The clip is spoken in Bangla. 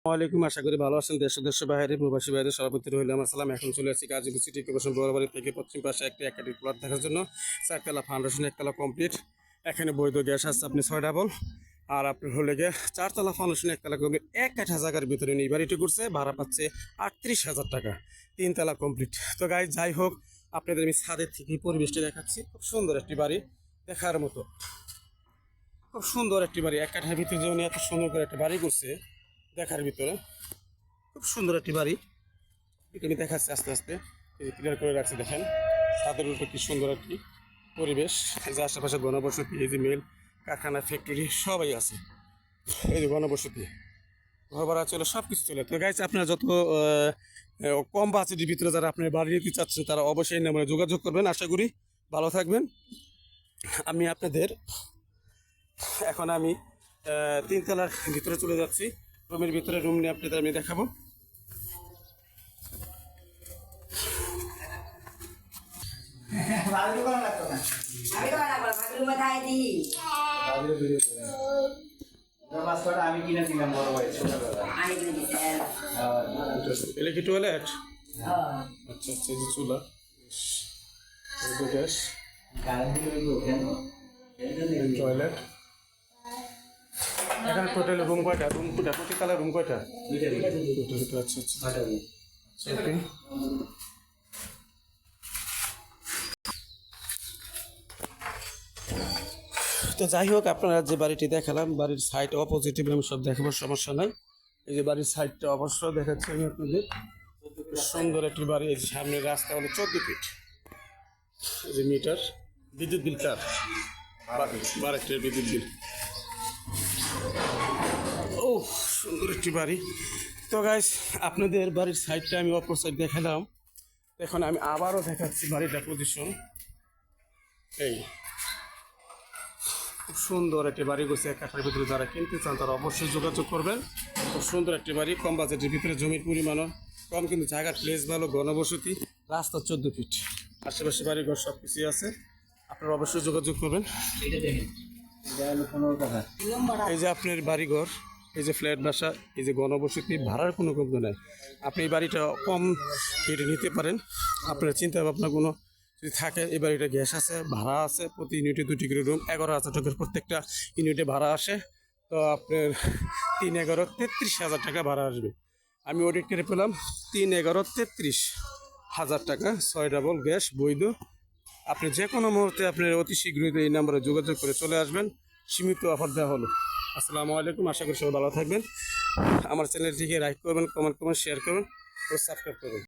ওয়ালাইকুম, আশা করি ভালো আছেন। দেশ দেশ বাইরে প্রবাসী বাইরে সভাপতি রইল আমার সালাম। এখন চলে আসছি গাজীপুর সিটি কর্পোরেশন বরাবর থেকে পশ্চিম পাশে একটি একাডেমিক প্লট দেখার জন্য। 4 তলা ফাউন্ডেশন, 1 তলা কমপ্লিট। এখানে বৈধ গ্যাস আছে আপনি 6 ডাবল। আর আপনার হলে গিয়ে 4 তলা ফাউন্ডেশন, 1 তলা কমপ্লিট, 1 জায়গার ভিতরে নিয়ে বাড়িটি করছে। ভাড়া পাচ্ছে 38,000 টাকা, 3 তলা কমপ্লিট। তো গাইজ যাই হোক, আপনাদের আমি ছাদের থেকে পরিবেশটা দেখাচ্ছি। খুব সুন্দর একটি বাড়ি, দেখার মতো খুব সুন্দর একটি বাড়ি। 1 কাঠার ভিতরে যে উনি এত সুন্দর করে একটা বাড়ি করছে, দেখার ভিতরে খুব সুন্দর একটি বাড়ি। আমি দেখাচ্ছি আস্তে আস্তে, ক্লিয়ার করে রাখছি। দেখেন ছাদের উপরে কি সুন্দর একটি পরিবেশ। এই যে আশেপাশে গণবসতি, এই যে মেল কারখানা, ফ্যাক্টরি সবাই আছে। এই যে গণবসতি, ঘর ভাড়া চলে, সব কিছু চলে। তো গাইছে আপনারা যত কম বাজেটের ভিতরে যারা আপনার বাড়ি নিতে চাচ্ছেন তারা অবশ্যই নাম্বারে যোগাযোগ করবেন। আশা করি ভালো থাকবেন। আমি আপনাদের এখন 3 তলার ভিতরে চলে যাচ্ছি। রুমের ভিতরে রুম নিয়ে আপনাদের আমি দেখাবো। আমি কিনেছিলাম বড় ভাই এটা কি টয়লেট? আচ্ছা আচ্ছা, এই যে চুলা, গ্যাস, টয়লেট। এখানে টোটাল রুম কয়টা? রুম কোটা প্রতি তলায় রুম কয়টা? দুটো। আচ্ছা আচ্ছা, ওকে। তো যাই হোক, আপনারা যে বাড়িটি দেখালাম, বাড়ির সাইড অপোজিটিভ আমি সব দেখাবো, সমস্যা নাই। এই যে বাড়ির সাইডটা অবশ্য দেখাচ্ছি আমি আপনাদের। সুন্দর একটি বাড়ি। এই যে সামনের রাস্তা হলো 14 ফিট। এই যে মিটার, বিদ্যুৎ বিল কার? 12টার বিদ্যুৎ বিল। ও সুন্দর একটি বাড়ি। তো গাইস, আপনাদের বাড়ির সাইডটা আমি অপর সাইড দেখালাম। এখন আমি আবারও দেখাচ্ছি বাড়িটা পজিশন। এই খুব সুন্দর একটি বাড়ি করছে 1 কাঠার ভিতরে। যারা কিনতে চান তারা অবশ্যই যোগাযোগ করবেন। খুব সুন্দর একটি বাড়ি, কম বাজেটের ভিতরে, জমির পরিমাণও কম, কিন্তু জায়গার প্লেস ভালো, ঘনবসতি, রাস্তা 14 ফিট, আশেপাশে বাড়িঘর সব কিছুই আছে। আপনারা অবশ্যই যোগাযোগ করবেন। এই যে আপনার বাড়িঘর, এই যে ফ্ল্যাট বাসা, এই যে ঘনবসতি, ভাড়ার কোনো কমতি নাই। আপনি এই বাড়িটা কম রেটে নিতে পারেন। আপনার চিন্তা ভাবনা কোনো যদি থাকে, এই বাড়িটা গ্যাস আছে, ভাড়া আছে, প্রতি ইউনিটে 2টি করে রুম, 11,000 টাকার প্রত্যেকটা ইউনিটে ভাড়া আসে। তো আপনার 3-11 33,000 টাকা ভাড়া আসবে। আমি অডিট করে পেলাম 3-11 33,000 টাকা, 6 ডাবল গ্যাস বৈধ। আপনি যে কোনো মুহূর্তে আপনি অতি শীঘ্রই এই নাম্বারে যোগাযোগ করে চলে আসবেন। সীমিত অফার দেওয়া হলো। আসসালামু আলাইকুম, আশা করি সবাই ভালো থাকবেন। আমার চ্যানেলটিকে লাইক করবেন, কমেন্ট করবেন, শেয়ার করবেন ও সাবস্ক্রাইব করবেন।